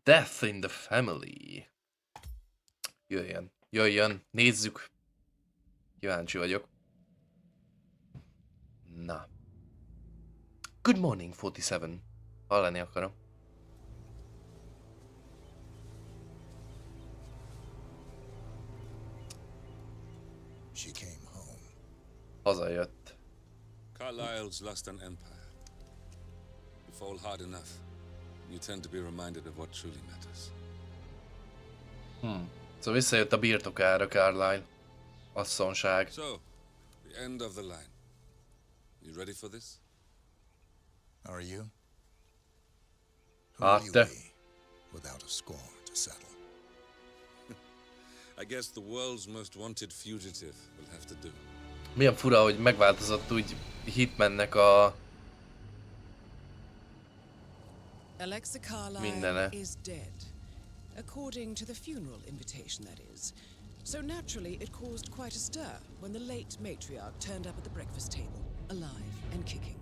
Death in the Family. Jöjjön, jöjjön, nézzük. Kíváncsi vagyok. Na. Good morning, 47. Hallani akarom. She came home. Hazajött. Carlyle's lost an empire. You fall hard enough, you tend to be reminded of what truly matters. Szóval visszajött a birtokára Carlyle. Asszonság. So, the end of the line. You ready for this? Are you? Ah, Who are te. we without a score to settle? I guess the world's most wanted fugitive will have to do. Milyen fura, hogy megváltozott úgy Hitmannek a Alexa Carlyle mindene. is dead, according to the funeral invitation, that is. So naturally, it caused quite a stir when the late matriarch turned up at the breakfast table, alive and kicking.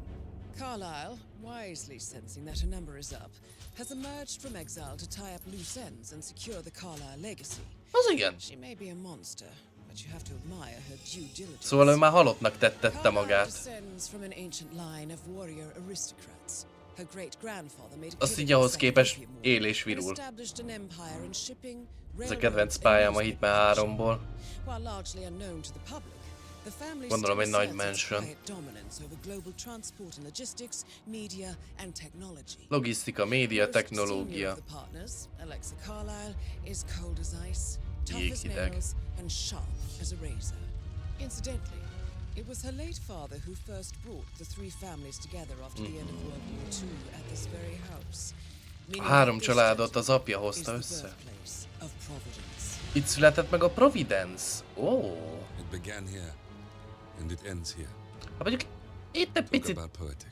Carlyle, wisely sensing that her number is up, has emerged from exile to tie up loose ends and secure the Carlyle legacy. Az igen. She may be a monster, but you have to admire her due diligence. Szóval ő már halottnak tette Carlyle magát. descends from an ancient line of warrior aristocrats. Her great-grandfather made a Azt így killing ahhoz of képest opium war él és and virul. established an empire in shipping, Ez a kedvenc railroads, pályám a and Hitman newspaper 3-ból. While largely unknown to the public, the family Gondolom egy still nagy asserts its mansion. quiet dominance over global transport and logistics, media and technology. Logisztika, média, Most senior technológia. of the partners, Alexa Carlyle, is cold as ice, tough as Jéghideg. nails, and sharp as a razor. Incidentally, it was her late father who first brought the three families together after the end of World War II at this very house. A három családot az apja hozta össze. Itt született meg a Providence. Ó. It began here, and it ends here. Hát mondjuk itt egy Talk picit, about poetic.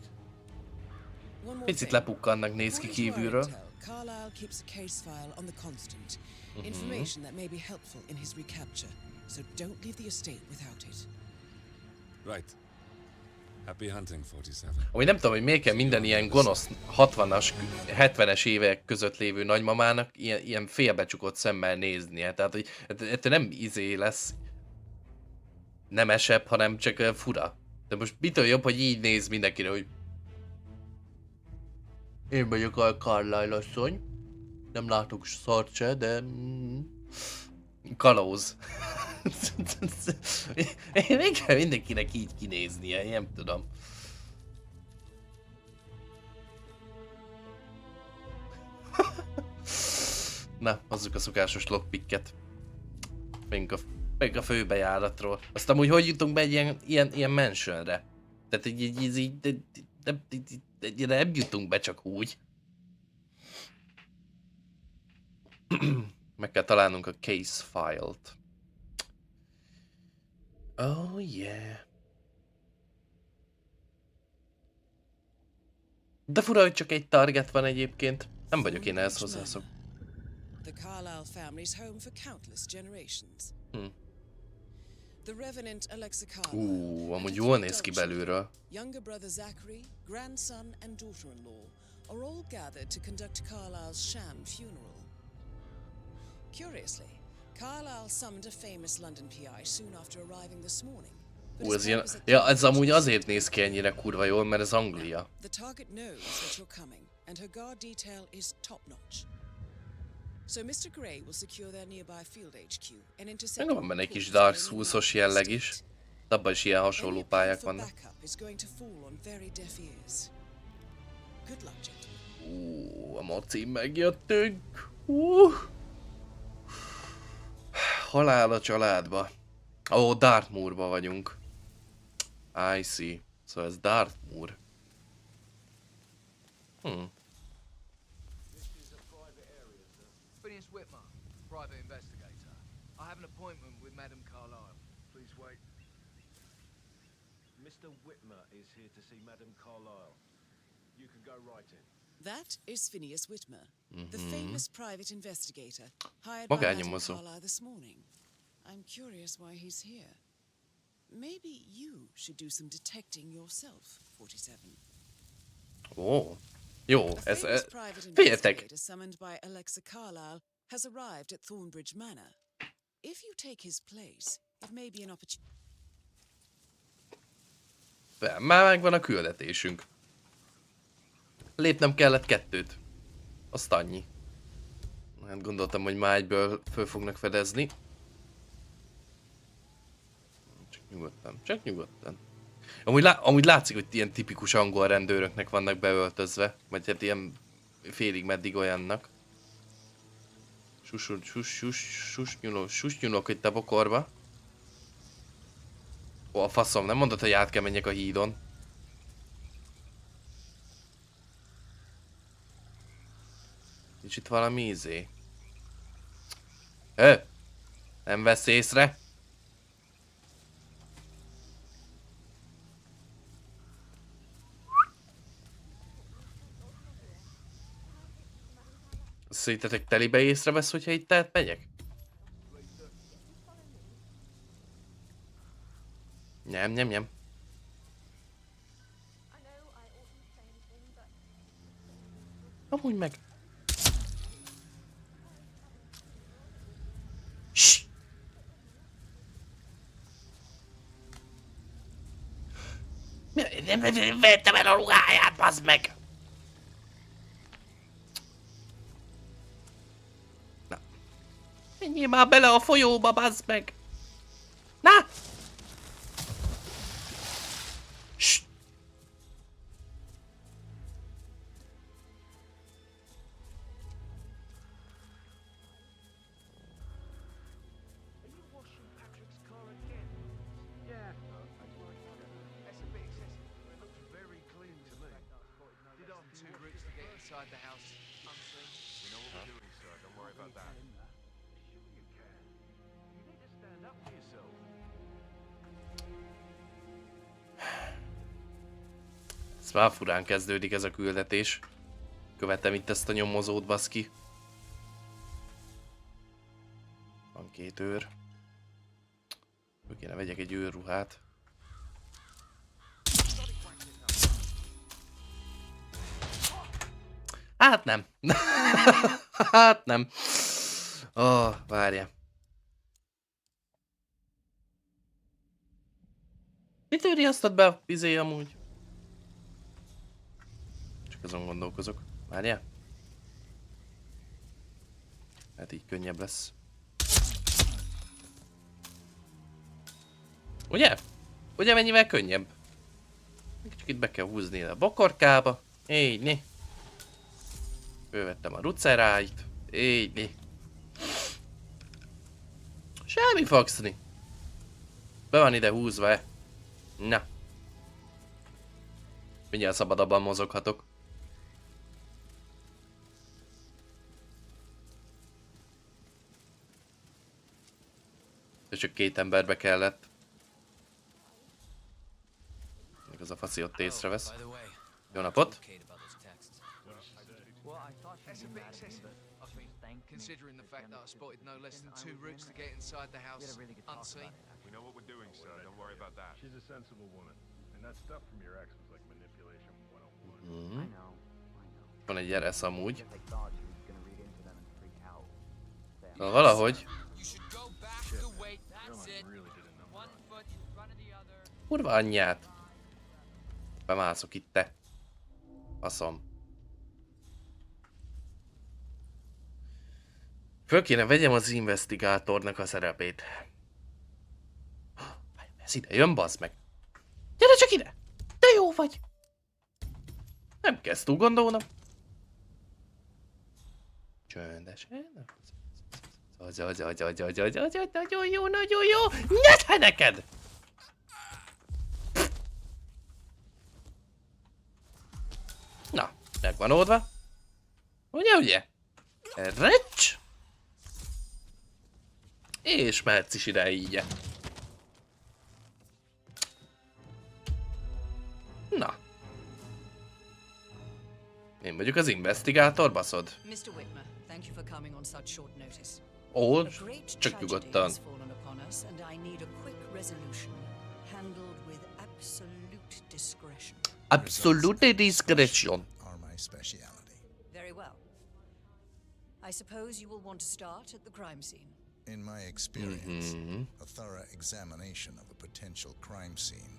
picit lepukkannak néz ki kívülről. Carlyle keeps a case file on the Constant. Information that may be helpful in his recapture. So don't leave the estate without it. Right. Happy hunting, 47. Ami nem tudom, hogy miért kell minden ilyen gonosz 60-as, 70-es évek között lévő nagymamának ilyen félbecsukott szemmel néznie. Tehát, hogy ettől nem lesz nemesebb, hanem csak fura. De most mitől jobb, hogy így néz mindenkire, hogy én vagyok a Carlyle asszony. Nem látok szart se, de kalóz. Én kell mindenkinek így kinéznie, én nem tudom. Na, hozzuk a szokásos lockpicket. Menjünk a főbejáratról. Azt amúgy hogy jutunk be egy ilyen mansionre? Tehát így nem jutunk be csak úgy. Meg kell találnunk a case file-t. Oh yeah. De fura, hogy csak egy target van egyébként. Nem vagyok én ehhez hozzászok. The Carlyle family's home for countless generations. The Revenant Alexa Carlyle. Amúgy jól néz ki belülről. Younger brother Zachary, grandson and daughter-in-law are all gathered to conduct Carlyle's sham funeral. Curiously, Carlyle summoned a famous London PI soon after arriving this morning. Ez ilyen... Ja, ez amúgy azért néz ki ennyire kurva jól, mert ez Anglia. The target knows that you're coming, and her guard detail is top-notch. So Mr. Gray will secure their nearby field HQ and intercept. Meg van benne egy kis Dark Souls-os jelleg is. De abban is ilyen hasonló pályák vannak. A mocin megjöttünk. Halál a családba. Ó, Dartmoorba vagyunk. I see. Szóval ez Dartmoor. Private investigator. I have an appointment with Madame Carlyle. Please wait. Mr. Whitmer is here to see Madame Carlyle. You can go right in. That is Phineas Whitmer, the famous private investigator hired by Madame Carlyle this morning. I'm curious why he's here. Maybe you should do some detecting yourself, 47. Ó. Jó, A ez... famous private Figyeljetek! investigator summoned by Alexa Carlyle has arrived at Thornbridge Manor. If you take his place, it may be an opportunity. Már megvan a küldetésünk. Lépnem kellett 2. Azt annyi. Hát gondoltam, hogy már egyből föl fognak fedezni. Csak nyugodtan, csak nyugodtan. Amúgy látszik, hogy ilyen tipikus angol rendőröknek vannak beöltözve. Vagy hát ilyen félig meddig olyannak. Susnyulok itt a bokorba. Ó, a faszom, nem mondod, hogy át kell menjek a hídon. Nincs itt valami izé. Nem vesz észre? Szerintetek telibe észrevesz, hogyha itt tehát megyek? Nem. Amúgy meg. Ssss! Nem vettem el a ruháját, bazd meg! Na. Menjél már bele a folyóba, bazd meg! Na! Ssss! Two routes to get inside the house unseen. We know what we're doing, sir. Don't worry about that. Sure you can. You need to stand up for yourself. Ez már furán kezdődik ez a küldetés. Követem itt ezt a nyomozót, baszki. Van 2 őr. Föl kéne vegyek egy őrruhát. Hát nem. Hát nem. Várja. Mitől riasztad be a izé amúgy? Csak azon gondolkozok. Várjál. Hát így könnyebb lesz. Ugye? Ugye mennyivel könnyebb? Csak itt be kell húzni a bokorkába. Így, né. Fölvettem a ruceráit. Így, né. Semmi faxni. Be van ide húzva-e? Na. Mindjárt szabadabban mozoghatok. És csak 2 emberbe kellett. Még az a faszi ott észrevesz. Jó napot! That's a bit excessive. I think, considering the fact that I spotted no less than 2 routes to get inside the house unseen. We know what we're doing, sir. Don't worry about that. She's a sensible woman. And that stuff from your ex was like manipulation 101. Van egy eresz amúgy. Valahogy. Kurva anyját. Bemászok itt, te. Faszom. Föl kéne vegyem az investigátornak a szerepét. Ez ide jön, bazd meg. Gyere csak ide! De jó vagy! Nem kezd túl gondolnom. Csöndesen. Nagyon jó, nagyon jó! Ne neked! Na, meg van oldva. Ugye? Recs! És mehetsz is ide így. Na. Én vagyok az investigátor, baszod. Mr. Whitmer, thank you for coming on such short notice. Ó, A great csak tragedy nyugodtan. has fallen upon us, and I need a quick resolution, handled with absolute discretion. Absolute discretion. Are my speciality. Very well. I suppose you will want to start at the crime scene. In my experience, a thorough examination of a potential crime scene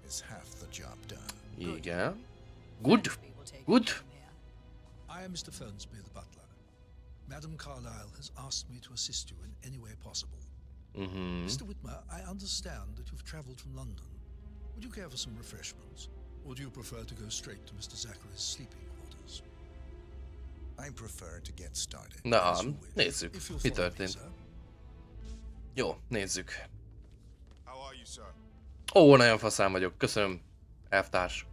is half the job done. Igen. Good. Good. I am Mr. Fernsby, the butler. Madame Carlyle has asked me to assist you in any way possible. Mr. Whitmer, I understand that you've travelled from London. Would you care for some refreshments? Or do you prefer to go straight to Mr. Zachary's sleeping quarters? I prefer to get started. Na, As you wish. nézzük, If you'll mi follow me, történt. sir. Jó, nézzük. How are you, sir? Ó, nagyon faszán vagyok, köszönöm, elvtárs.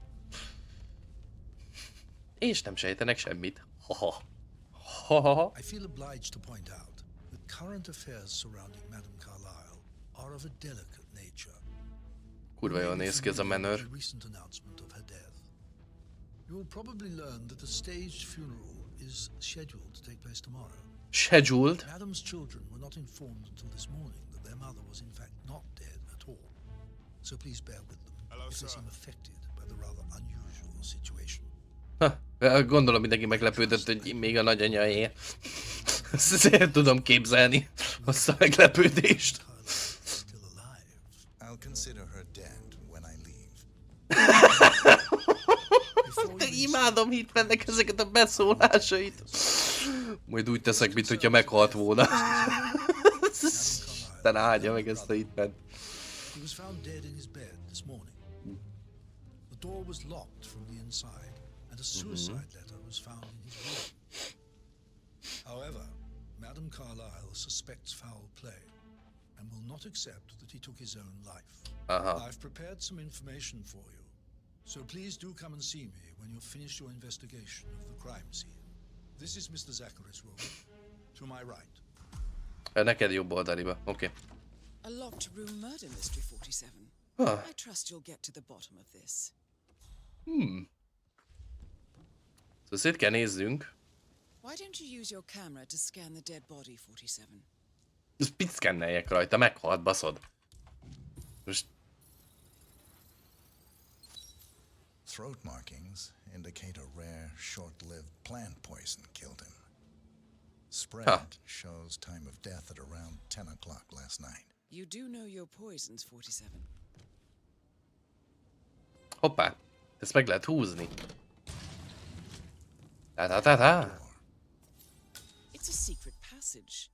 És nem sejtenek semmit. Haha. Haha. I feel obliged to point out that current affairs surrounding Madame Carlyle are of a delicate nature. Kurva jól néz ki ez a menőr. The recent announcement of her death. You will probably learn that a staged funeral is scheduled to take place tomorrow. Scheduled? Madam's children were not informed until this morning that their mother was in fact not dead at all. So please bear with them if they seem affected by the rather unusual situation. Gondolom mindenki meglepődött, hogy még a nagyanyjáé. Ezt tudom képzelni, azt a meglepődést. Still alive. I'll consider her dead when I leave. Imádom Hitmannek ezeket a beszólásait. Majd úgy teszek, mint hogyha meghalt volna. Te áldja meg ezt a Hitman. He was found dead in his bed this morning. The door was locked from the inside, and a suicide letter was found in his room. However, Madame Carlyle suspects foul play and will not accept that he took his own life. I've prepared some information for you, so please do come and see me when you've finished your investigation of the crime scene. This is Mr. Zachary's room, to my right. Neked jobb oldaliba, oké. A locked room murder mystery, 47. I trust you'll get to the bottom of this. Szóval szét kell nézzünk. Why don't you use your camera to scan the dead body, 47? Ezt pickenneljek rajta, meghalt, baszod. Most Throat markings indicate a rare, short-lived plant poison killed him. Spread shows time of death at around 10 o'clock last night. You do know your poisons, 47. hoppá, ezt meg lehet húzni. Ta-ta-ta-ta. It's a secret passage.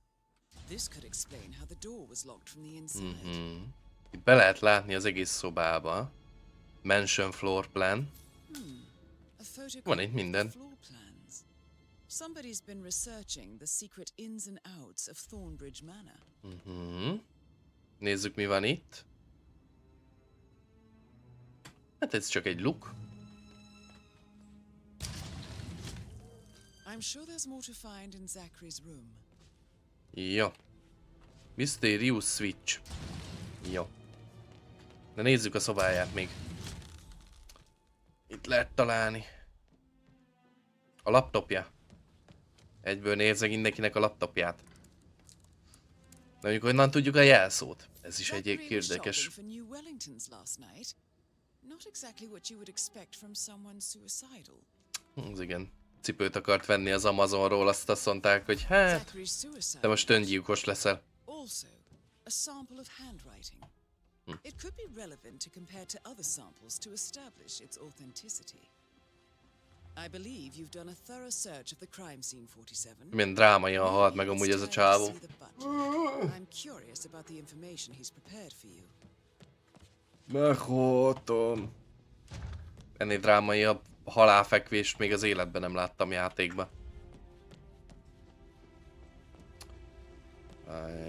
This could explain how the door was locked from the inside. Itt be lehet látni az egész szobába. Mansion floor plan. A photograph Van itt of the minden. floor plans. Somebody's been researching the secret ins and outs of Thornbridge Manor. Nézzük, mi van itt. Hát ez csak egy luk. I'm sure there's more to find in Zachary's room. Jó. Mysterious switch. Jó. De nézzük a szobáját még. Itt lehet találni. A laptopja. Egyből nézzek mindenkinek a laptopját. De mondjuk honnan tudjuk a jelszót. Ez is egy Zachary was érdekes. shopping for New Wellingtons last night. Not exactly what you would expect from someone suicidal. Az igen. Cipőt akart venni az Amazonról, azt mondták, hogy hát, Zachary's suicide te most öngyilkos leszel. also a sample of handwriting. It could be relevant to compare to other samples to establish its authenticity. I believe you've done a thorough search of the crime scene, 47. Milyen drámaian halt meg amúgy ez a csávó. I'm curious about the information he's prepared for you. Meghaltam. Ennél drámaiabb halálfekvést még az életben nem láttam játékban.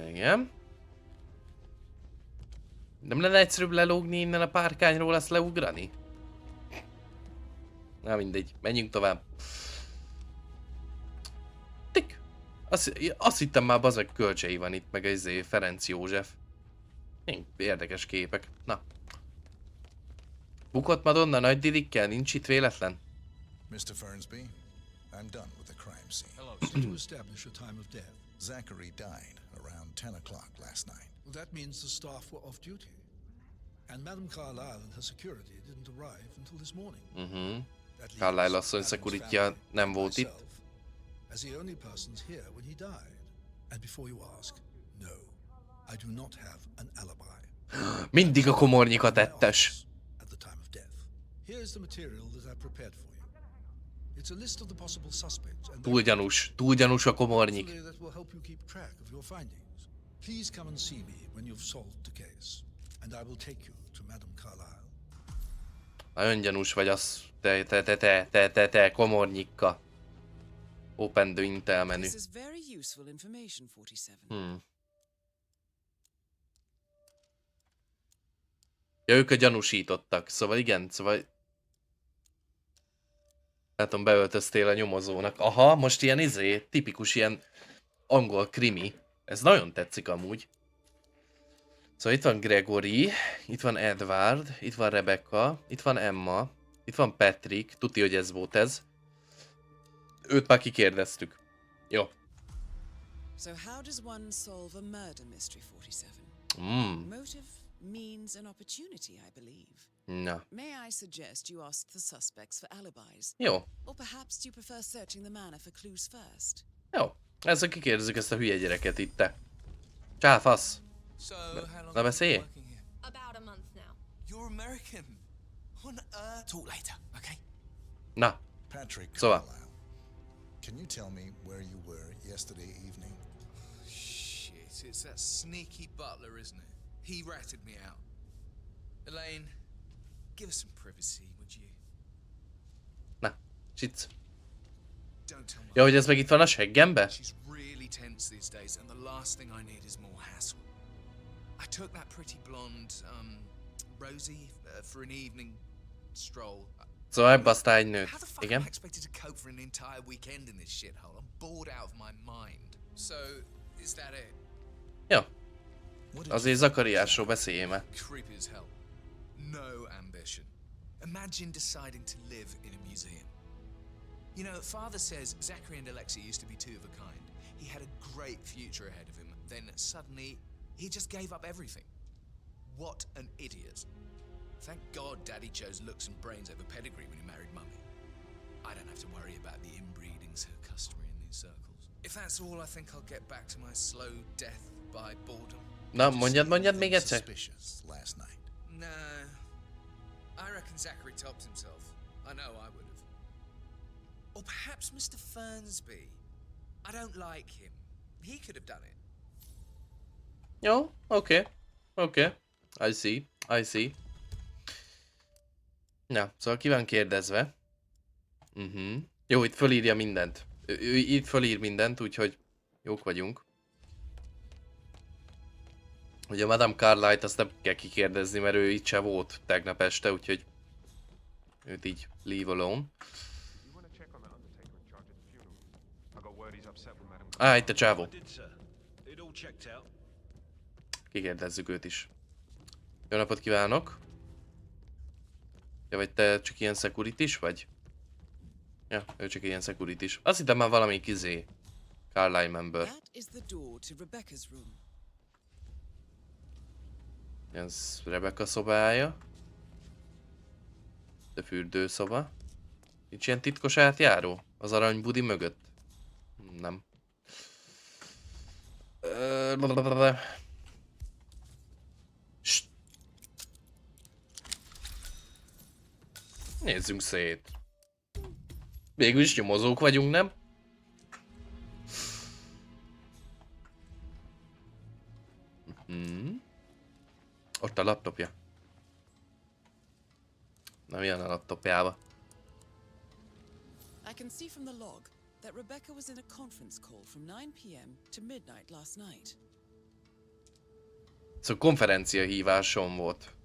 Igen. Nem lenne egyszerűbb lelógni innen a párkányról, azt leugrani? Na mindegy, menjünk tovább. Tik! Azt hittem már bazeg kölcsei van itt, meg egy Ferenc József. Érdekes képek. Na. Bukott Madonna nagy didikkel, nincs itt véletlen? Mr. Fernsby, I'm done with the crime scene. To establish a time of death. Zachary died around 10 o'clock last night. Well, that means the staff were off duty. And Madame Carlyle and her security didn't arrive until this morning. Carlyle asszony szekuritja nem volt itt. As the only persons here when he died. And before you ask, no, I do not have an alibi. Mindig a komornyika tettes. At the time of death. Here's the material that I prepared for you. It's a list of the possible suspects and Túl gyanús a komornyik. hopefully that will help you keep track of your findings. Please come and see me when you've solved the case, and I will take you to Madame Carlyle. Nagyon gyanús vagy az, te, komornyikka. Open the Intel menü. This is very useful information, 47. Ja, ők a gyanúsítottak, szóval igen, szóval... Látom, beöltöztél a nyomozónak. Aha, most ilyen tipikus ilyen angol krimi. Ez nagyon tetszik amúgy. Szóval itt van Gregory, itt van Edward, itt van Rebecca, itt van Emma, itt van Patrick, tuti, hogy ez volt ez. Őt már kikérdeztük. Jó. So how does one solve a murder mystery, 47? Motive, means and opportunity, I believe. Na. May I suggest you ask the suspects for alibis? Jó. Or perhaps you prefer searching the manor for clues first? Jó. Ezzel kikérdezzük ezt a hülye gyereket itt, te. Csáfasz. So, how long Na have you been beszélj. working here? About a month now. You're American. On Earth. Talk later, okay? Na. Patrick Szóval. Carlyle, can you tell me where you were yesterday evening? Shit, it's that sneaky butler, isn't it? He ratted me out. Elaine, give us some privacy, would you? Na. Sic. Don't tell me. Ja, hogy ez meg itt van a seggembe? She's really tense these days, and the last thing I need is more hassle. I took that pretty blonde, Rosie, for an evening stroll. Szóval elbasztál egy nőt. How the fuck am I Igen? expected to cope for an entire weekend in this shithole? I'm bored out of my mind. So, is that it? Ja. Azért Zakariásról beszéljél már. Creepy as hell. No ambition. Imagine deciding to live in a museum. You know, Father says Zachary and Alexei used to be two of a kind. He had a great future ahead of him. Then suddenly, he just gave up everything. What an idiot. Thank God Daddy chose looks and brains over pedigree when he married Mummy. I don't have to worry about the inbreeding so customary in these circles. If that's all, I think I'll get back to my slow death by boredom. Na, mondjad még egyszer. Suspicious last night. No. I reckon Zachary topped himself. I know I would have. Or perhaps Mr. Fernsby. I don't like him. He could have done it. Jó, oké. Oké. I see. Na, szóval ki van kérdezve. Jó, itt fölírja mindent. Ő itt fölír mindent, úgyhogy jók vagyunk. Ugye Madame Carlyle-t azt nem kell kikérdezni, mert ő itt se volt tegnap este, úgyhogy őt így leave alone. Itt a csávó. Kikérdezzük őt is. Jó napot kívánok! Ja, vagy te csak ilyen security-s vagy? Ja, ő csak ilyen security-s. Azt hittem már valami Carlyle member. That is the door to Rebecca's room. Ez Rebecca szobája. De fürdőszoba. Nincs ilyen titkos átjáró? Az aranybudi mögött? Nem. Nézzünk szét. Végülis nyomozók vagyunk, nem? Ott a laptopja. Na, mi van a laptopjába? I can see from the log that Rebecca was in a conference call from 9 p.m. to midnight last night. Szóval konferencia híváson volt.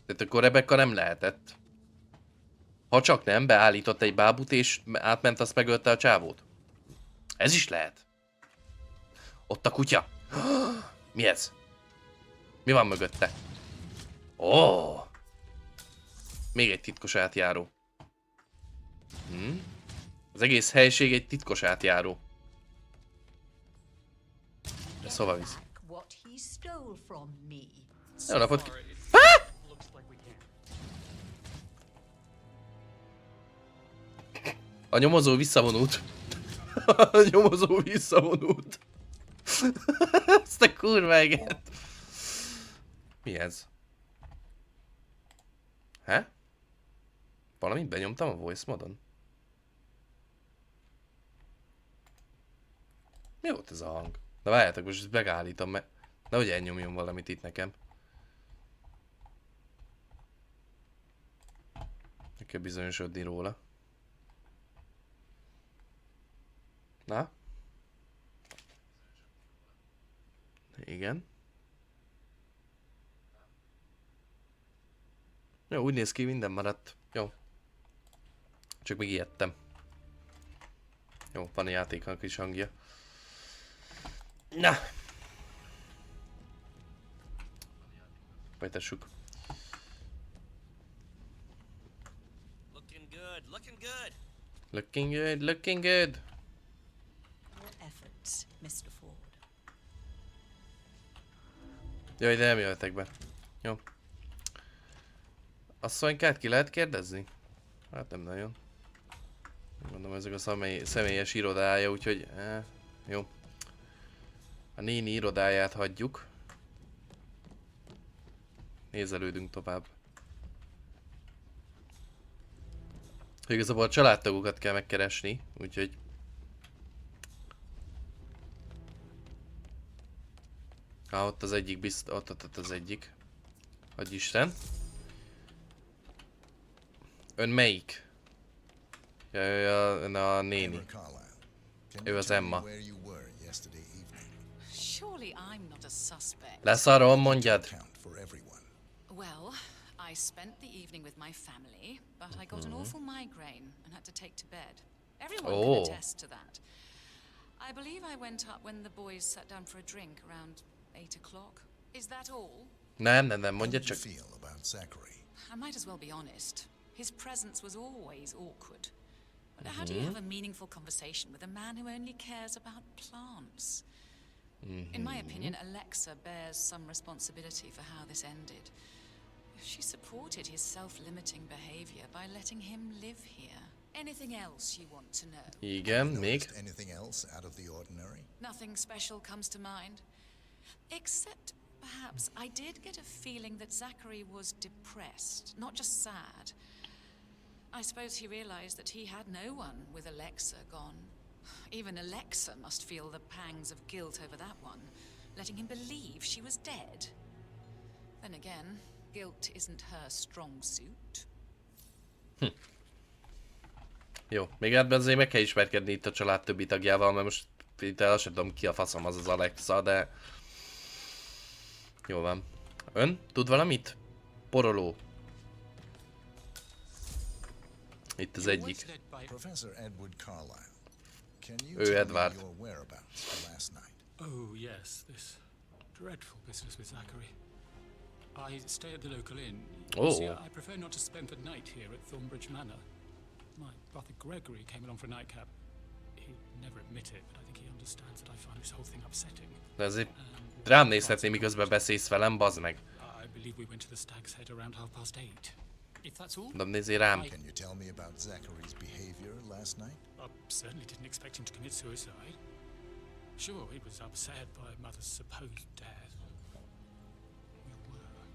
Tehát akkor Rebecca nem lehetett. Ha csak nem, beállított egy bábut és átment, azt megölte a csávót. Ez is lehet. Ott a kutya. Mi ez? Mi van mögötte? Ó! Még egy titkos átjáró. Az egész helység egy titkos átjáró. De szóval visz. What he stole from me. Jó napot! A nyomozó visszavonult. A nyomozó visszavonult. Ezt a kurva eget. Mi ez? He? Valamit benyomtam a voice modon? Mi volt ez a hang? Na várjátok, most ezt megállítom, mert nehogy elnyomjon valamit itt nekem. Meg kell bizonyosodni róla. Na? Igen. Jó, úgy néz ki, minden maradt. Jó. Csak még ijedtem. Jó, van a játéknak is hangja. Na! Folytassuk. Looking good, looking good. Looking good, looking good. Your efforts, Mr. Ford. Jaj, de nem jöhetek be. Jó. Asszonykát ki lehet kérdezni? Hát nem nagyon. Mondom, ezek a személyes irodája, úgyhogy... jó. A néni irodáját hagyjuk. Nézelődünk tovább. Igazából a családtagokat kell megkeresni, úgyhogy... ott az egyik ott az egyik. Adj Isten. Ön melyik? A néni. Ő az Emma. Surely I'm not a suspect. Leszarom, mondjad. Well, I spent the evening with my family, but I got an awful migraine and had to take to bed. Everyone can attest to that. I believe I went up when the boys sat down for a drink around 8 o'clock. Is that all? Nem, mondjad csak. I might as well be honest. His presence was always awkward. But how do you have a meaningful conversation with a man who only cares about plants? In my opinion, Alexa bears some responsibility for how this ended. She supported his self-limiting behavior by letting him live here. Anything else you want to know? Igen, még? Anything else out of the ordinary? Nothing special comes to mind. Except, perhaps, I did get a feeling that Zachary was depressed, not just sad. I suppose he realized that he had no one with Alexa gone. Even Alexa must feel the pangs of guilt over that one, letting him believe she was dead. Then again, guilt isn't her strong suit. Jó, még ebben azért meg kell ismerkedni itt a család többi tagjával, mert most itt el sem tudom ki a faszom az Alexa, de... Jó van. Ön? Tud valamit? Poroló. Itt az egyik. Professor Edward Carlyle. Can you Ő tell me Edward. your whereabouts for last night? Oh, yes, this dreadful business with Zachary. I stay at the local inn. You see, I prefer not to spend the night here at Thornbridge Manor. My brother Gregory came along for a nightcap. He'd never admit it, but I think he understands that I find this whole thing upsetting. De azért rám nézhetné, miközben beszélsz velem, bazd meg. I believe we went to the Stag's Head around 8:30. If that's all. De nézzél rám. Can you tell me about Zachary's behavior last night? I certainly didn't expect him to commit suicide. Sure, he was upset by mother's supposed death. We were.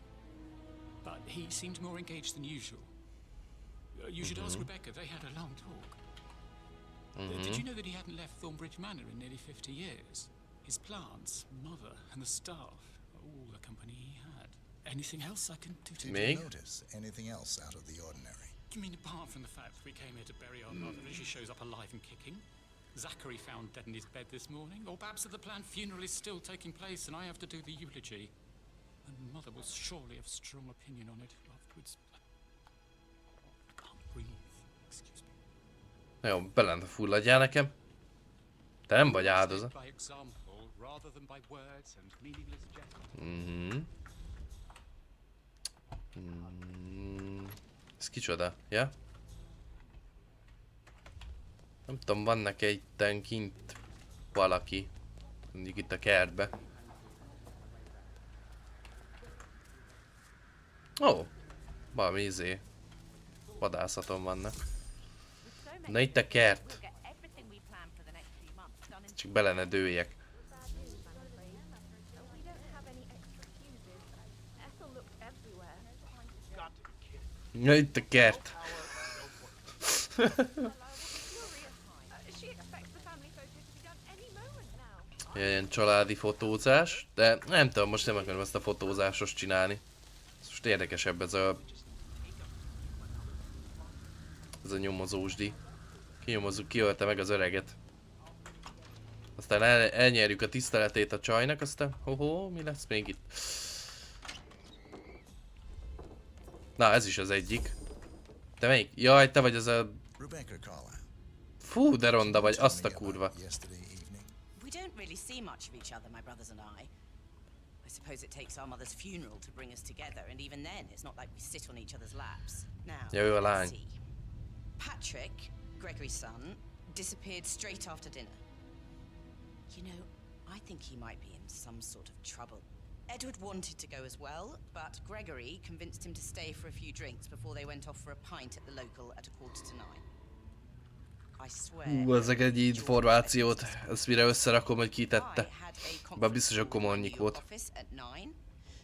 But he seemed more engaged than usual. You should ask Rebecca, they had a long talk. Did you know that he hadn't left Thornbridge Manor in nearly 50 years? His plants, mother, and the staff, all the company he had. Anything else I can do to... Did you notice anything else out of the ordinary? You mean apart from the fact that we came here to bury our mother and she shows up alive and kicking? Zachary found dead in his bed this morning? Or perhaps that the planned funeral is still taking place and I have to do the eulogy? And mother will surely have strong opinion on it afterwards. I can't breathe. Excuse me. Jó, belent a fulladjál nekem. Te nem vagy áldozat. By example, rather than by words and meaningless gestures. Ez kicsoda? Ja? Nem tudom, van neki egy kint valaki. Mondjuk itt a kertbe. Ó, valami vadászaton vannak. Na itt a kert. Csak bele ne dőljek. Na itt a kert. Ilyen családi fotózás, de nem tudom, most nem akarom ezt a fotózásos csinálni. Ez most érdekesebb ez a nyomozósdi. Kinyomozzuk, kiölte meg az öreget. Aztán elnyerjük a tiszteletét a csajnak, aztán hoho, mi lesz még itt? Na, ez is az egyik. Te melyik? Jaj, te vagy az a... Fú, de ronda vagy, azt a kurva. We don't really see much of each other, my brothers and I. I suppose it takes our mother's funeral to bring us together, and even then, it's not like we sit on each other's laps. Now, Ja, ő a lány. let's see. Patrick, Gregory's son, disappeared straight after dinner. You know, I think he might be in some sort of trouble. Edward wanted to go as well, but Gregory convinced him to stay for a few drinks before they went off for a pint at the local at 8:45. I swear. Ezek egy információt, ezt mire összerakom, hogy kitette. Bár biztos, hogy komornyik volt.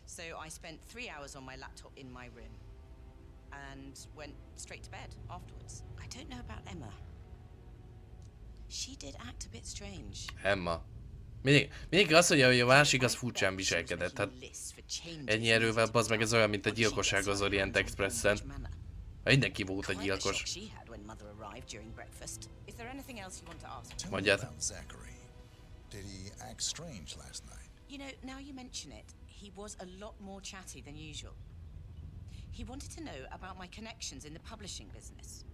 So I spent 3 hours on my laptop in my room and went straight to bed afterwards. I don't know about Emma. She did act a bit strange. Emma. Mindig azt mondja, hogy a másik az furcsán viselkedett. Hát ennyi erővel, bazd meg, ez olyan, mint a gyilkosság az Orient Expressen. Mindenki volt a gyilkos. Mondjad. Did he act strange last night? You know, now you mention it, he was a lot more chatty than usual. He wanted to know about my connections in the publishing business.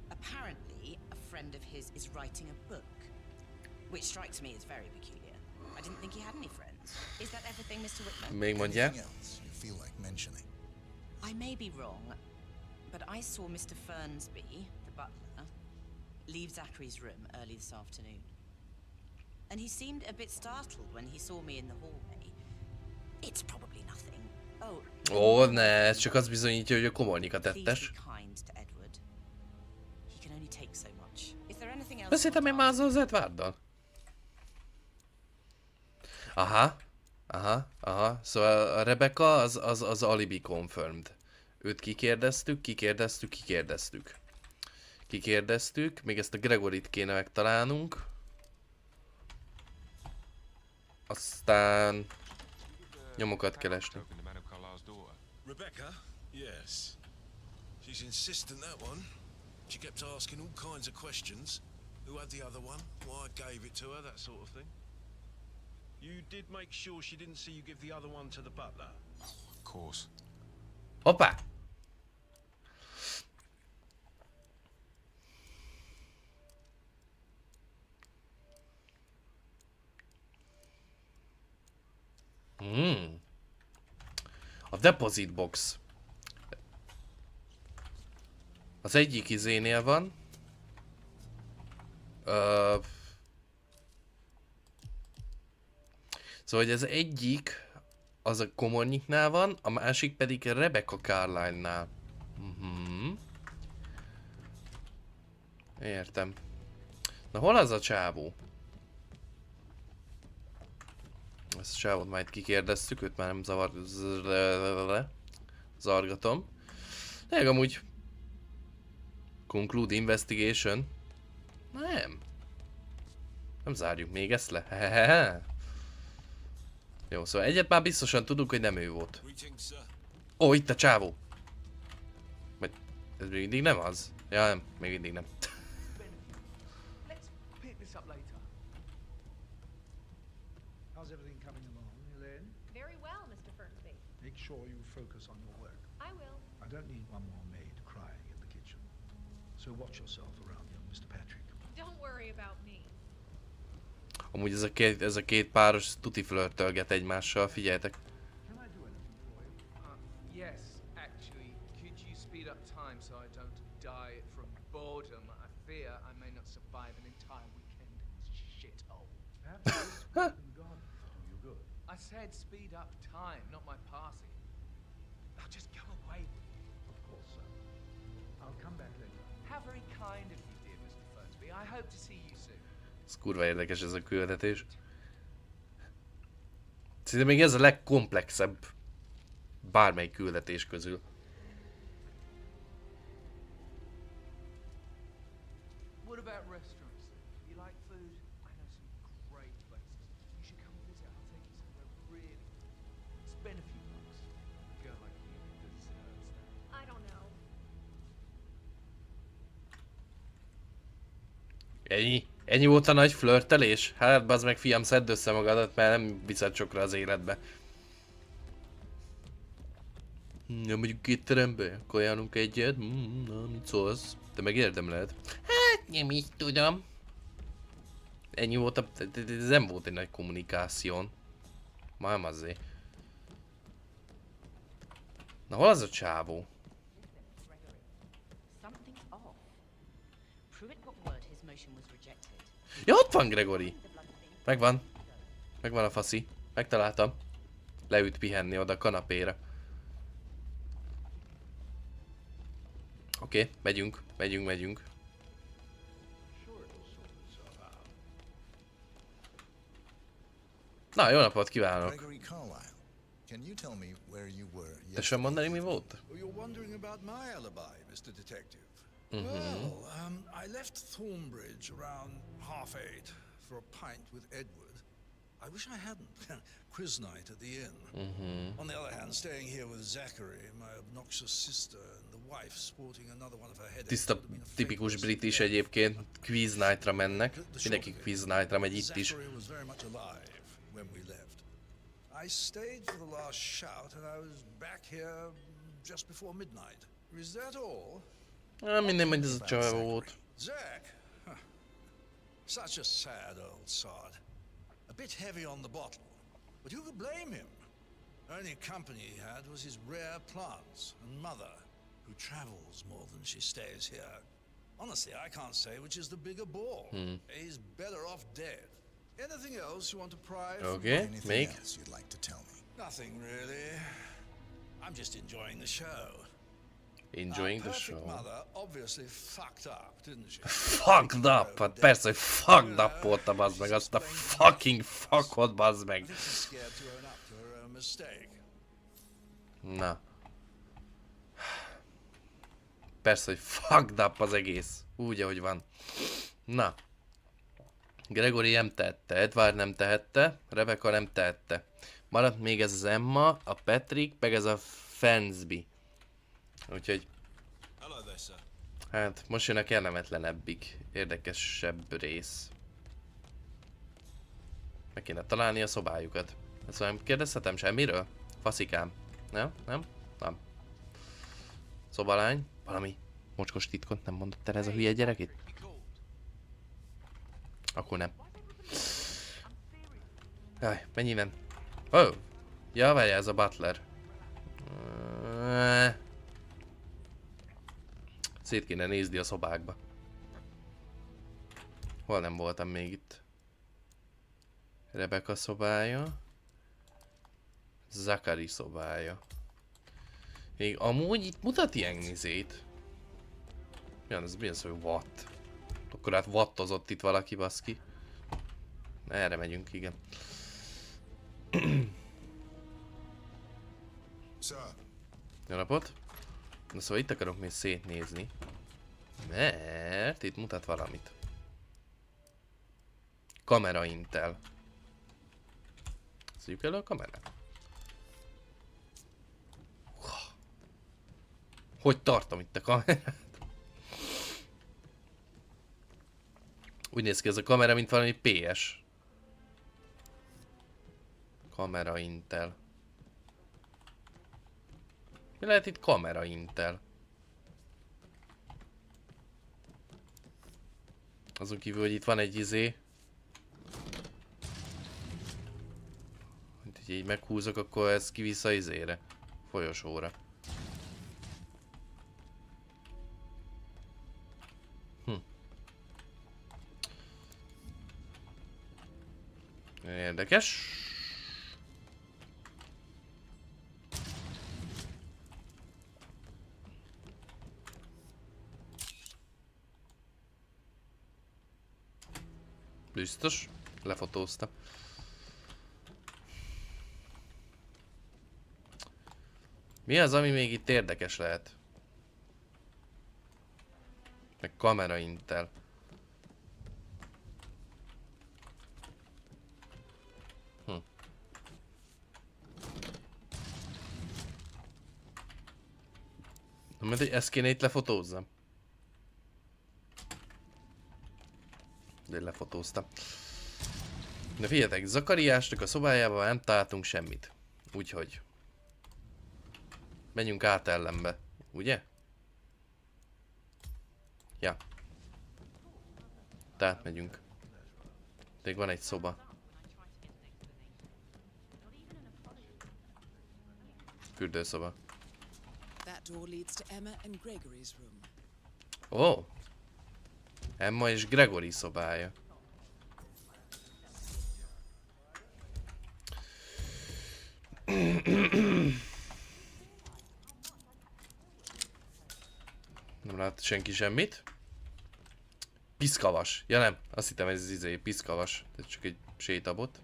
Apparently, a friend of his is writing a book, which strikes me as very peculiar. I didn't think he had any friends. Is that everything, Mr. Whitman? Még mondja? Anything else you feel like mentioning? I may be wrong, but I saw Mr. Fernsby, the butler, leave Zachary's room early this afternoon. And he seemed a bit startled when he saw me in the hallway. It's probably nothing. Oh. Ó, ne, ez csak az bizonyítja, hogy a komornyika tettes. Beszéltem én már azzal az Edwarddal. Aha. Szóval a Rebecca az alibi confirmed. Őt kikérdezztük. Még ezt a Gregoryt kéne megtalálnunk. Aztán nyomokat keresni. Rebecca? Yes. She's insistent, that one. She kept asking all kinds of questions. Who had the other one? Why I gave it to her, that sort of thing. You did make sure she didn't see you give the other one to the butler? Of course. Hoppá! A deposit box. Az egyik izénél van. Szóval, hogy az egyik az a komornyiknál van, a másik pedig Rebecca Carlyle-nál. Értem. Na hol az a csávó? Ezt a csávót majd kikérdeztük, őt már nem zavargatom. De amúgy conclude investigation. Nem zárjuk még ezt le. Hehehe. Jó, szóval egyet már biztosan tudunk, hogy nem ő volt. Ó, itt a csávó. Vagy ez még mindig nem az? Ja, nem, még mindig nem. How's everything coming along, Elaine? Very well, Mr. Fernsby. Make sure you focus on your work. I will. I don't need one more maid crying in the kitchen. So watch yourself around young Mr. Patrick. Don't worry about me. Amúgy ez a két páros tuti flörtölget egymással, figyeljetek. Yes, actually, could you speed up time so I don't die from boredom? I fear I may not survive an entire weekend in this shithole. I said speed up time, not my passing. Now just go away. Of course, sir. I'll come back later. How very kind of you, dear. I hope to see you soon. Ez kurva érdekes ez a küldetés. Szerintem még ez a legkomplexebb bármely küldetés közül. What about restaurants? You like food? I know some great places. You should come visit. I'll take you somewhere really good. Spend a few bucks. A girl like you deserves that. I don't know. Ennyi? Ennyi volt a nagy flörtelés? Hát bazd meg fiam, szedd össze magadat, mert nem viszed sokra az életbe. Nem mondjuk étterembe? Kajálunk egyet? Na, mit szólsz? Te meg érdemled? Hát nem így tudom. Ennyi volt a... Ez nem volt egy nagy kommunikáción. Már azért. Na hol az a csávó? Ja, ott van Gregory! Megvan. Megvan a faszi. Megtaláltam. Leült pihenni oda a kanapéra. Oké, megyünk. Megyünk. Na, jó napot kívánok! Tessék mondani, mi volt? You're wondering about my alibi, Mr. Detective. Well, I left Thornbridge around 8:30 for a pint with Edward. I wish I hadn't. Quiz night at the inn. On the other hand, staying here with Zachary, my obnoxious sister, and the wife sporting another one of her headaches. Tiszta, tipikus brit is egyébként. Quiz nightra mennek. Mindenki quiz nightra megy itt is. Zachary was very much alive when we left. I stayed for the last shout and I was back here just before midnight. Is that all? Minden megy ez a csávó volt. Zach? Huh. Such a sad old sod. A bit heavy on the bottle. But who could blame him? Only company he had was his rare plants and mother, who travels more than she stays here. Honestly, I can't say which is the bigger bore. He's better off dead. Anything else you want to pry from me? Anything else you'd like to tell me? Nothing really. I'm just enjoying the show. Enjoying the show. Our perfect mother obviously fucked up, didn't she? Fucked up! Hát persze, hogy fucked up volt a bazd meg, azt a fucking fuckot bazd meg. Na. Persze, hogy fucked up az egész. Úgy, ahogy van. Na. Gregory nem tehette, Edward nem tehette, Rebecca nem tehette. Maradt még ez az Emma, a Patrick, meg ez a Fensby. Úgyhogy... Hát, most jön a kellemetlenebbik, érdekesebb rész. Meg kéne találni a szobájukat. Ezt nem kérdezhetem semmiről? Faszikám. Nem? Nem? Nem. Szobalány? Valami mocskos titkot nem mondott el ez a hülye gyerek itt? Akkor nem. Jaj, mennyi nem? Oh! Ja, várjál, ez a butler. Szét kéne nézni a szobákba. Hol nem voltam még itt? Rebecca szobája. Zachary szobája. Még amúgy itt mutat ilyen izét. Mi az, hogy watt? Akkor hát wattozott itt valaki, baszki. Erre megyünk, igen. Jó napot! Na szóval itt akarok még szétnézni. Mert itt mutat valamit. Kamera Intel. Szívjuk elő a kamerát. Hogy tartom itt a kamerát? Úgy néz ki ez a kamera, mint valami PS. Kamera Intel. Mi lehet itt kamera Intel? Azon kívül, hogy itt van egy izé. Hogy így meghúzok, akkor ez kivisz a izére. Folyosóra. Érdekes. Biztos? Lefotóztam. Mi az, ami még itt érdekes lehet? Meg kamera intel. Mert ezt kéne itt lefotózzam. De lefotóztam. De figyeljetek, Zakariásnak a szobájában nem találtunk semmit. Úgyhogy menjünk át ellenbe, ugye? Ja. Tehát megyünk. Még van egy szoba. Fürdőszoba. Ó! Oh. Emma és Gregory szobája. Nem lát senki semmit. Piszkavas. Ja nem, azt hittem ez piszkavas. Ez csak egy sétabot.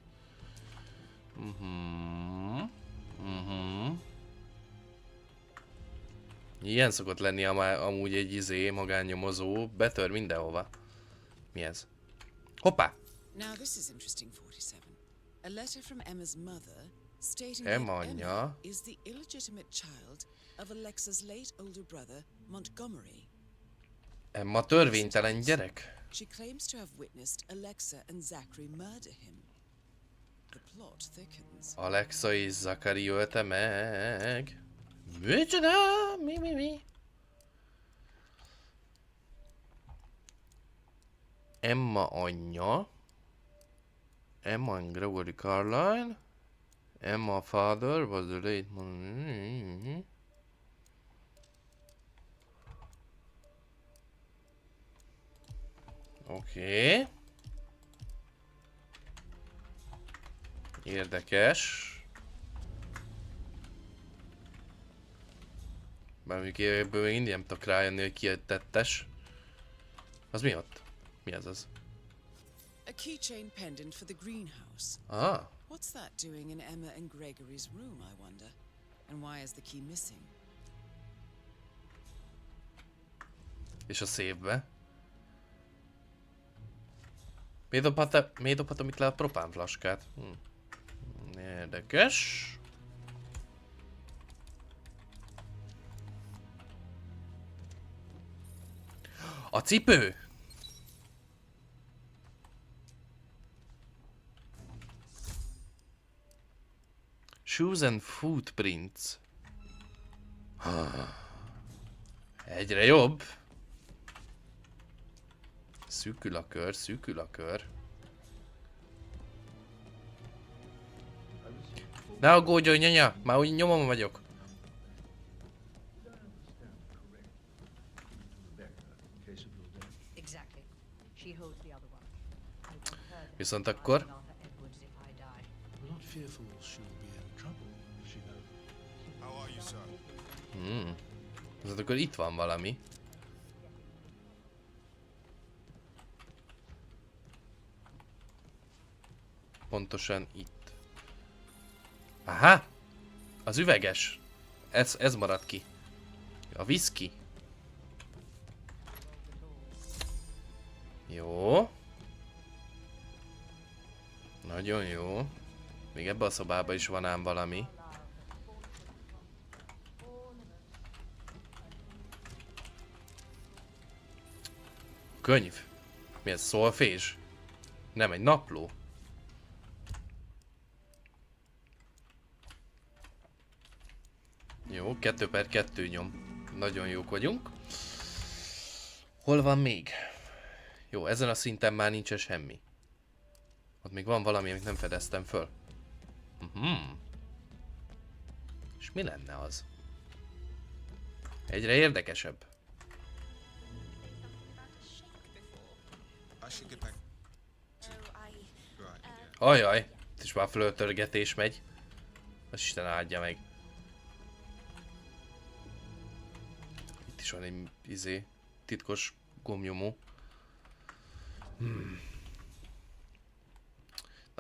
Ilyen szokott lenni amúgy egy magánnyomozó. Betör mindenhova. Mi ez? Hoppá! Now this is interesting, 47. A letter from Emma's mother stating Emma that anyja. Emma is the illegitimate child of Alexa's late older brother, Montgomery. Emma törvénytelen gyerek? She claims to have witnessed Alexa and Zachary murder him. The plot thickens. Alexa és Zachary ölte meg. Micsoda? Mi? Emma anyja. Emma and Gregory Carlyle. Emma father was the late... Oké. Érdekes. Bár mondjuk ebből még nem tudok rájönni, hogy ki a tettes. Az mi ott? Mi az? A keychain pendant for the greenhouse. Ah. What's that doing in Emma and Gregory's room, I wonder? And why is the key missing? És a szépbe? Miért dobhatom itt le a propánflaskát? Érdekes. A cipő! Shoes and footprints. Egyre jobb. Szűkül a kör, szűkül a kör. Ne aggódjon, nyanya! Már úgy nyomom vagyok. Viszont akkor... Viszont akkor itt van valami. Pontosan itt. Aha! Az üveges. Ez maradt ki. A whisky. Jó. Nagyon jó. Még ebbe a szobába is van ám valami. Könyv. Mi ez? Szolfés? Nem, egy napló. Jó, 2/2 nyom. Nagyon jók vagyunk. Hol van még? Jó, ezen a szinten már nincsen semmi. Ott még van valami, amit nem fedeztem föl. És mi lenne az? Egyre érdekesebb. Ajaj, itt is már föltörgetés megy. Az Isten áldja meg. Itt is van egy titkos gombnyomó.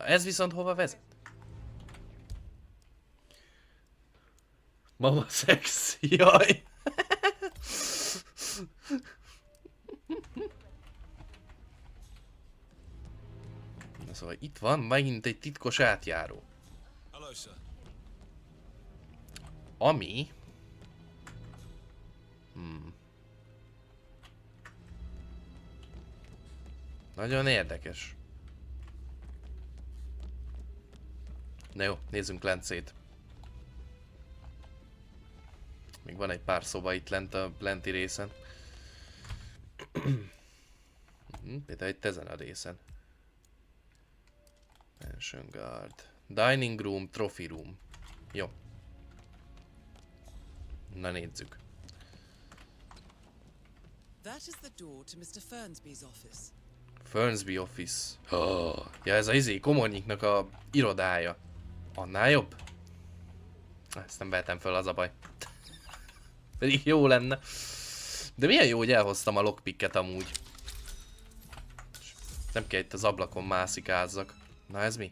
Na ez viszont hova vezet? Mama szex, jaj! Na szóval itt van megint egy titkos átjáró. Ami... Nagyon érdekes. Na jó, nézzünk lencét. Még van egy pár szoba itt lent a lenti részen. Például itt ezen a részen. Mansion Guard. Dining Room, Trophy Room. Jó. Na nézzük. That is the door to Mr. Fernsby's office. Fernsby Office. Oh, ja, ez a komornyiknak a irodája. Annál jobb? Ezt nem vehetem fel, az a baj. Pedig jó lenne. De milyen jó, hogy elhoztam a lockpicket amúgy. Nem kell itt az ablakon mászikázzak. Na ez mi?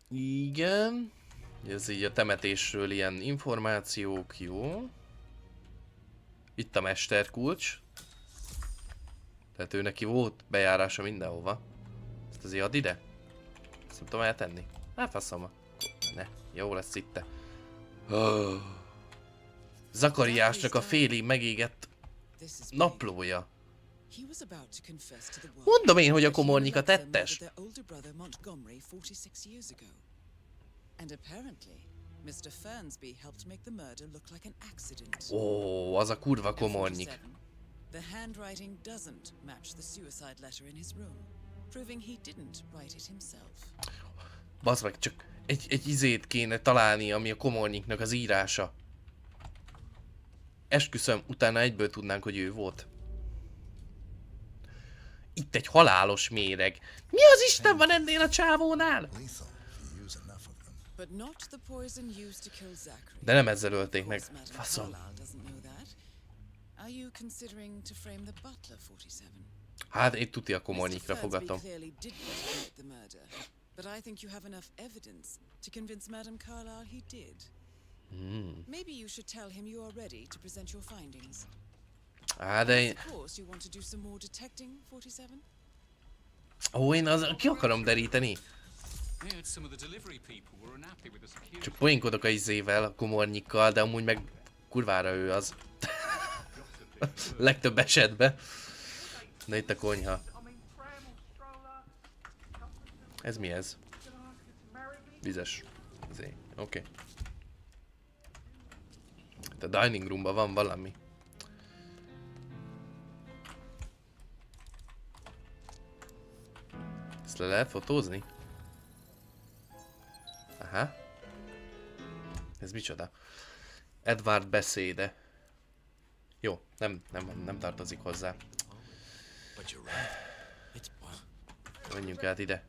Igen. Ez így a temetésről ilyen információk, jó. Itt a mesterkulcs. Tehát ő neki volt bejárása mindenhova. Ezt azért add ide. Ezt nem tudom eltenni. Hát faszom. Ne, jó lesz itt. Oh. Zakariásnak a félig megégett naplója. Mondom én, hogy a komornyika tettes. Ó, az a kurva komornyik. The handwriting doesn't match the suicide letter in his room, proving he didn't write it himself. Bazd meg, csak egy izét kéne találni, ami a komornyiknak az írása. Esküszöm, utána egyből tudnánk, hogy ő volt. Itt egy halálos méreg. Mi az Isten van ennél a csávónál? De nem ezzel ölték meg. Faszom. Hát én tuti a komornyikra fogatom. Maybe you should tell him you are ready to present your findings. De én... Of course, you want to do some more detecting, 47? Ó, én az ki akarom deríteni. Csak poénkodok a izével, a komornyikkal, de amúgy meg kurvára ő az. Legtöbb esetben. Na itt a konyha. Ez mi ez? Vizes. Oké. Itt a dining roomban van valami. Ezt le lehet fotózni? Aha. Ez micsoda? Edward beszéde. Jó, nem tartozik hozzá. Menjünk át ide.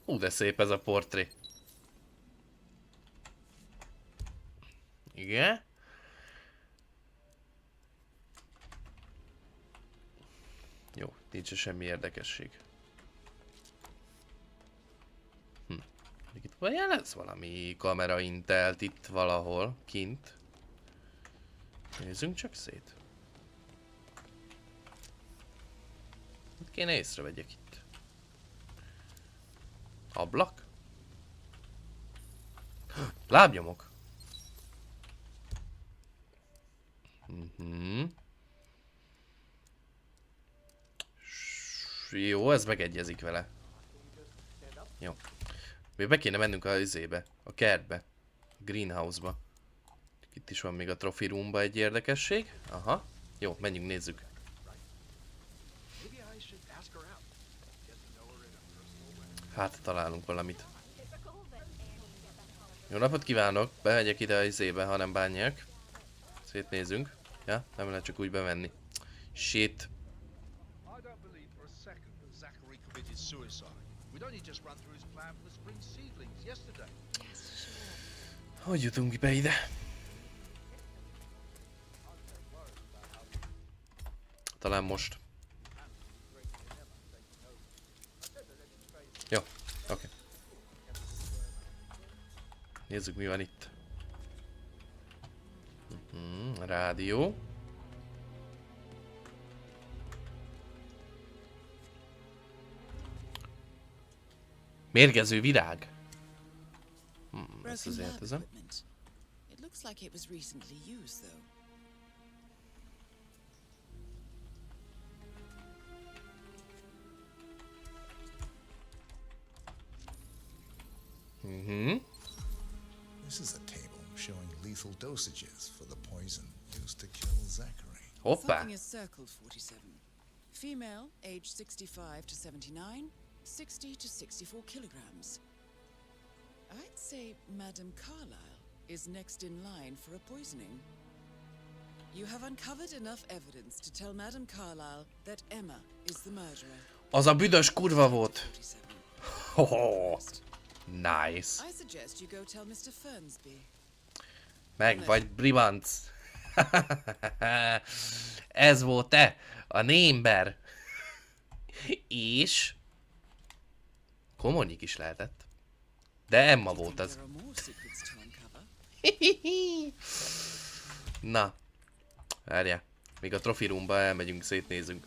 De szép ez a portré. Igen? Jó, nincs semmi érdekesség. Itt jelez valami kamera intelt itt valahol, kint. Nézzünk csak szét. Mit kéne észrevegyek itt? Ablak? Lábnyomok. Jó, ez megegyezik vele. Jó. Még be kéne mennünk a izébe, a kertbe, a greenhouse-ba. Itt is van még a trophy roomba egy érdekesség. Aha. Jó, menjünk, nézzük. Hát találunk valamit. Jó napot kívánok! Bemegyek ide a izébe, ha nem bánják. Szétnézzünk. Ja, nem lehet csak úgy bemenni. Shit. Hogy jutunk be ide? Talán most. Jó, oké. Nézzük, mi van itt. Rádió. Mérgező virág. Ezt azért ezem. It looks like it was recently used, though. This is a table showing lethal dosages for the poison used to kill Zachary. Something is circled, 47. Female, age 65 to 79, 60 to 64 kilograms. I'd say Madame Carlyle is next in line for a poisoning. You have uncovered enough evidence to tell Madame Carlyle that Emma is the murderer. Az a büdös kurva volt. Oh, nice. I suggest you go tell Mr. Fernsby. Meg vagy Bribanc. Ez volt-e a némber. És Komornyik is lehetett. De Emma volt az. Na, várjál. Még a trophy roomba elmegyünk, szétnézünk.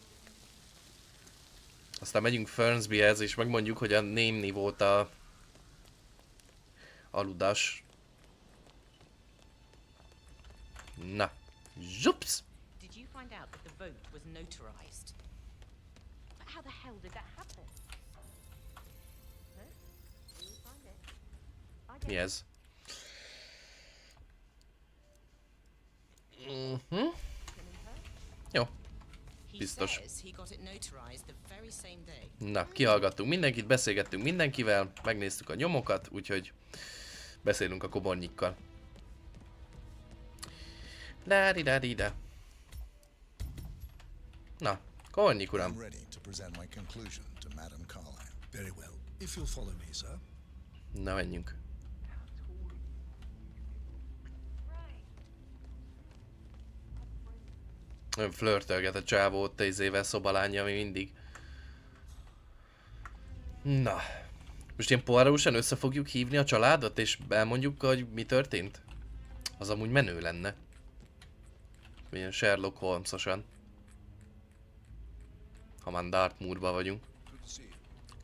Aztán megyünk Fernsbyhez, és megmondjuk, hogy a némni volt a aludas. Na, zsups! Did you find out that the vote was notarized? But how the hell did that happen? Mi ez? Jó. Biztos. Na, kihallgattunk mindenkit, beszélgettünk mindenkivel, megnéztük a nyomokat, úgyhogy beszélünk a Komornyikkal. Lári-lári-da. Na, Komornyik uram. I'm ready to present my conclusion to Madame Carlyle. Very well. If you'll follow me, sir. Na, menjünk. Nagyon flörtölget a csávó ott izével, szobalánja, ami mindig. Na. Most ilyen poárósan össze fogjuk hívni a családot, és elmondjuk, hogy mi történt? Az amúgy menő lenne. Milyen Sherlock Holmes-osan. Ha már Dartmoorban vagyunk.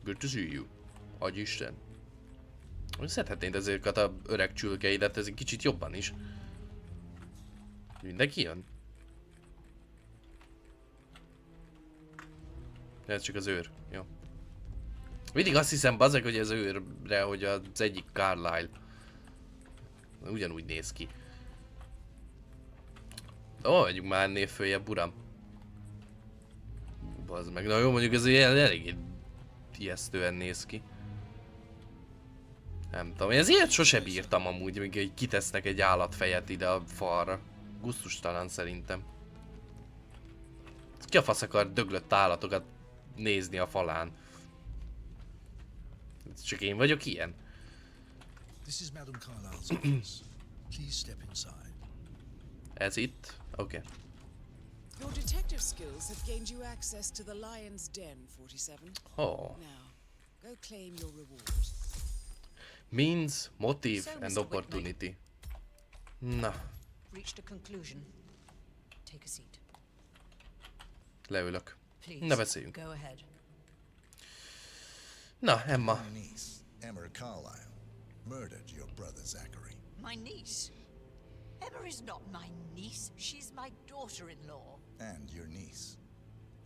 Good to see you. Adj Isten. Szedhetnéd ezeket a öreg csülkeidet, ez egy kicsit jobban is. Mindenki jön? Ez csak az őr. Jó. Mindig azt hiszem, bazeg, hogy az őrre, hogy az egyik Carlyle. Ugyanúgy néz ki. Ó, megyünk már ennél följebb, uram. Bazd meg. Na jó, mondjuk ez ilyen eléggé ijesztően néz ki. Nem tudom, én ez ilyet sose bírtam amúgy, még kitesznek egy állatfejet ide a falra. Gusztustalan szerintem. Ki a fasz akar döglött állatokat nézni a falán? Csak én vagyok ilyen? This is Madame Carlyle's office. Please step inside. Ez itt? Oké. Okay. Your detective skills have gained you access to the Lion's Den, 47. Oh. Now, go claim your reward. Means, motive and opportunity. Na. Reached a conclusion. Take a seat. Leülök. Na, beszéljünk. Go ahead. Na, Emma. My niece, Emma Carlyle, murdered your brother Zachary. My niece? Emma is not my niece. She's my daughter-in-law. And your niece.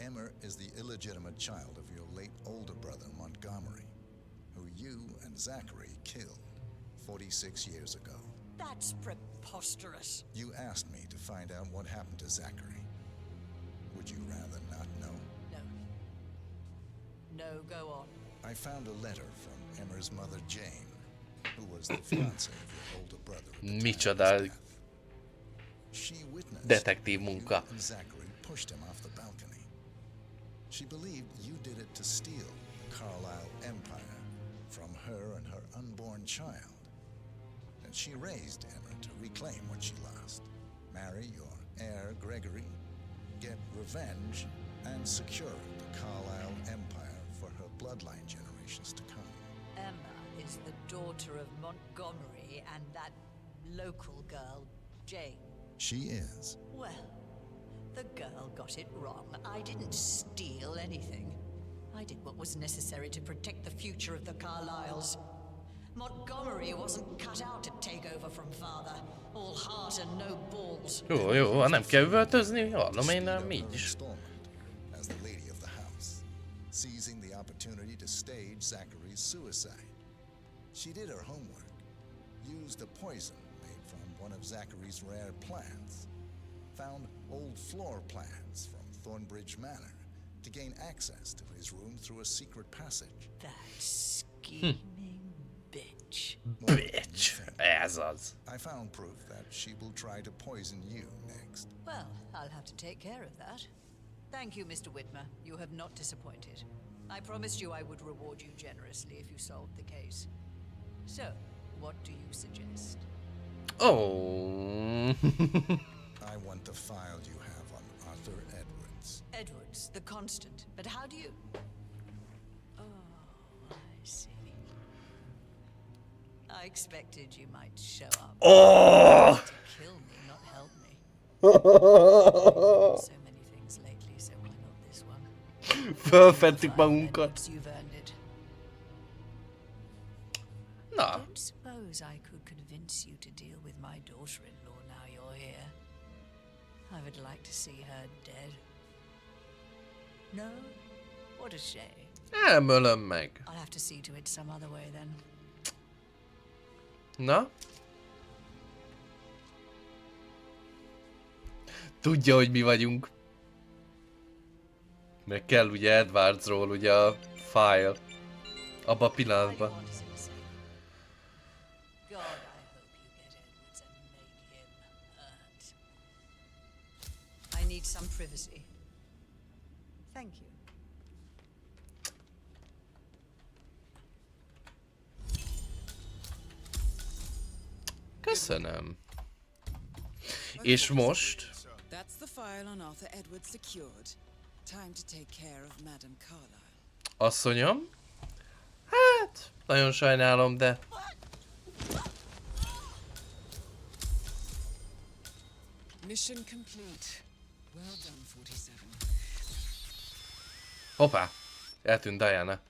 Emma is the illegitimate child of your late older brother Montgomery, who you and Zachary killed 46 years ago. That's preposterous. You asked me to find out what happened to Zachary. Would you rather not know? No. No, go on. I found a letter from Emma's mother, Jane, who was the fiancée of your older brother at the time of his Micsoda death. She witnessed detektív munka. you and Zachary pushed him off the balcony. She believed you did it to steal Carlyle Empire from her and her unborn child. and she raised Emma to reclaim what she lost. Marry your heir, Gregory, get revenge, and secure the Carlisle Empire for her bloodline generations to come. Emma is the daughter of Montgomery and that local girl, Jane. She is. Well, the girl got it wrong. I didn't steal anything. I did what was necessary to protect the future of the Carlyles. Montgomery wasn't cut out to take over from father. All heart and no balls. Jó, nem kell üvöltözni, hallom én nem így is. As the lady of the house, seizing the opportunity to stage Zachary's suicide. She did her homework, used a poison made from one of Zachary's rare plants, found old floor plans from Thornbridge Manor to gain access to his room through a secret passage. That scheming bitch. Bitch, ez az. I found proof that she will try to poison you next. Well, I'll have to take care of that. Thank you, Mr. Whitmer. You have not disappointed. I promised you I would reward you generously if you solved the case. So, what do you suggest? Oh. I want the file you have on Arthur Edwards. Edwards, the constant. But how do you... Oh, I see. I expected you might show up. Oh! To kill me, not help me. So many things lately, so why not this one? Fölfedtük magunkat. You've earned it. Na. I don't suppose I could convince you to deal with my daughter-in-law now you're here. I would like to see her dead. No? What a shame. Nem ölöm meg. I'll have to see to it some other way then. Na? Tudja, hogy mi vagyunk. Meg kell ugye Edwardsról ugye a file. Abba a pillanatban. God, I hope you get Edwards and make him hurt. I need some privacy. Thank you. Köszönöm. És most? That's the file on Arthur Edwards secured. Time to take care of Madame Carlisle. Asszonyom? Hát, nagyon sajnálom, de... Mission complete. Well done, 47. Hoppá! Eltűnt Diana.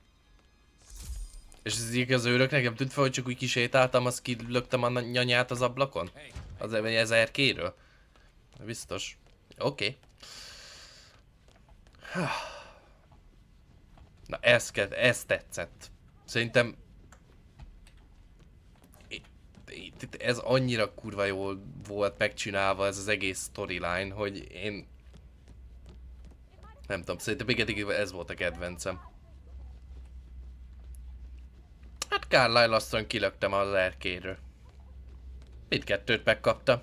És ez így az őrök nekem tűnt fel, hogy csak úgy kisétáltam, azt kilöktem a nyanyát az ablakon? Az erkéről? Biztos. Oké. Na ez tetszett. Szerintem... Ez annyira kurva jól volt megcsinálva ez az egész storyline, hogy én... Nem tudom, szerintem még eddig ez volt a kedvencem. Hát Carlisle asszony kilöktem az erkéről. Mindkettőt megkapta.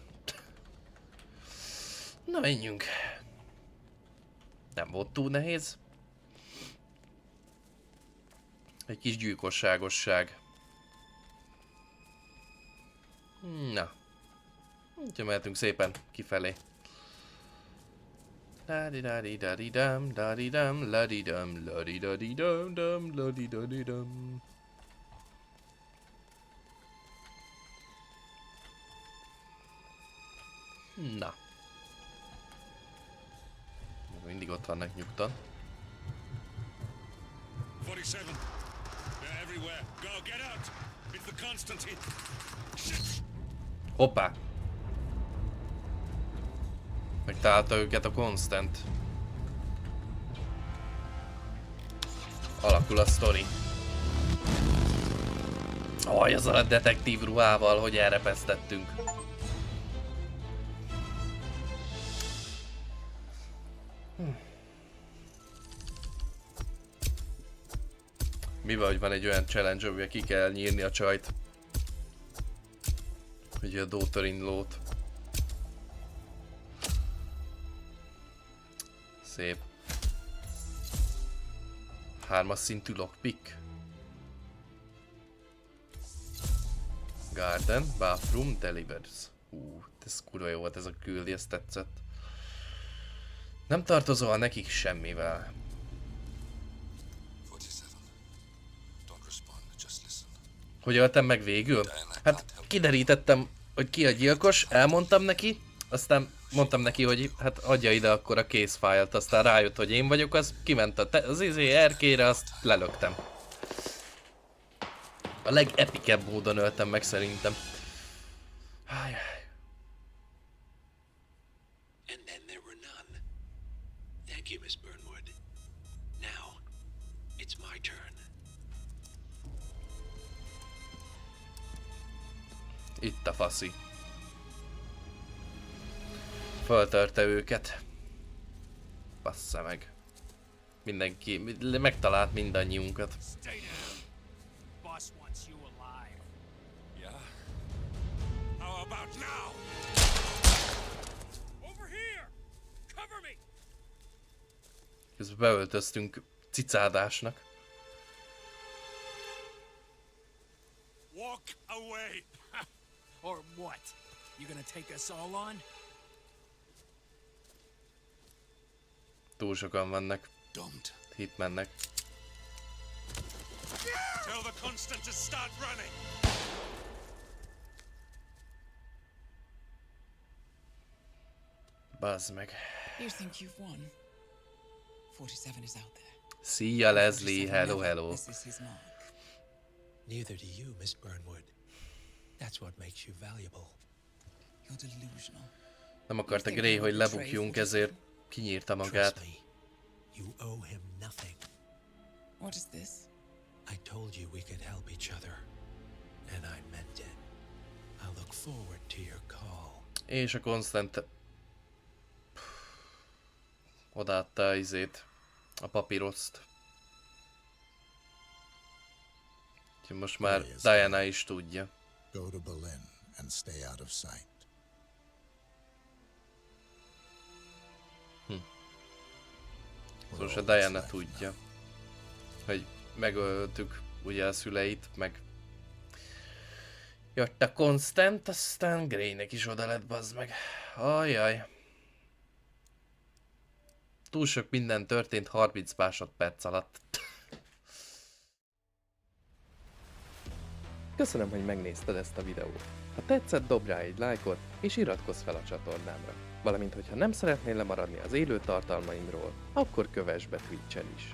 Na menjünk. Nem volt túl nehéz. Egy kis gyilkosságosság. Na. Úgyhogy mehetünk szépen kifelé. Da-di-da-di-da-di-dam, da-di-dam, la-di-dam, la-di-da-di-dam, la-di-da-di-dam. Na. Mindig ott vannak nyugtan. 47. They're everywhere. Go, get out. It's the Constantine. Shit. Hoppá. Megtalálta őket a Constant. Alakul a sztori. Aj, azzal a detektív ruhával, hogy elrepesztettünk. Mivel, hogy van egy olyan challenge, amivel ki kell nyírni a csajt. Ugye a daughter-in-law-t. Szép. 3-as szintű lockpick. Garden, bathroom, delivers. Ez kurva jó volt ez a küldi, ez tetszett. Nem tartozol nekik semmivel. Hogy öltem meg végül? Hát kiderítettem, hogy ki a gyilkos, elmondtam neki, aztán mondtam neki, hogy hát adja ide akkor a készfájlt, aztán rájött, hogy én vagyok, az kiment az erkére, azt lelöktem. A legepikebb módon öltem meg szerintem. Hájjáj. And then there were none. Thank you, Miss Burnwood. Now, it's my turn. Itt a faszi. Föltörte őket. Bassza meg. Mindenki megtalált mindannyiunkat. Közben beöltöztünk cicádásnak. Walk away. Or what? You gonna take us all on? Túl sokan vannak. Hitmannek. Tell the Constant to start running. Bazd meg. You think you've won? 47 is out there. Szia Leslie, hello, hello. This is his mark. Neither do you, Miss Burnwood. That's what makes you valuable. You're delusional. Nem akarta Gray, hogy lebukjunk, ezért kinyírta magát. You owe him nothing. What is this? I told you we could help each other, and I meant it. I'll look forward to your call. És a Constant odaadta a papíroszt. Úgyhogy most már Diana is tudja. Go to Berlin and stay out of sight. Szóval a Diana tudja, hogy megöltük ugye a szüleit, meg jött a Constant, aztán Graynek is oda lett, bazd meg. Ajjaj. Túl sok minden történt 30 másodperc alatt. Köszönöm, hogy megnézted ezt a videót. Ha tetszett, dobd rá egy lájkot, és iratkozz fel a csatornámra. Valamint, hogyha nem szeretnél lemaradni az élő tartalmaimról, akkor kövess be Twitch-en is.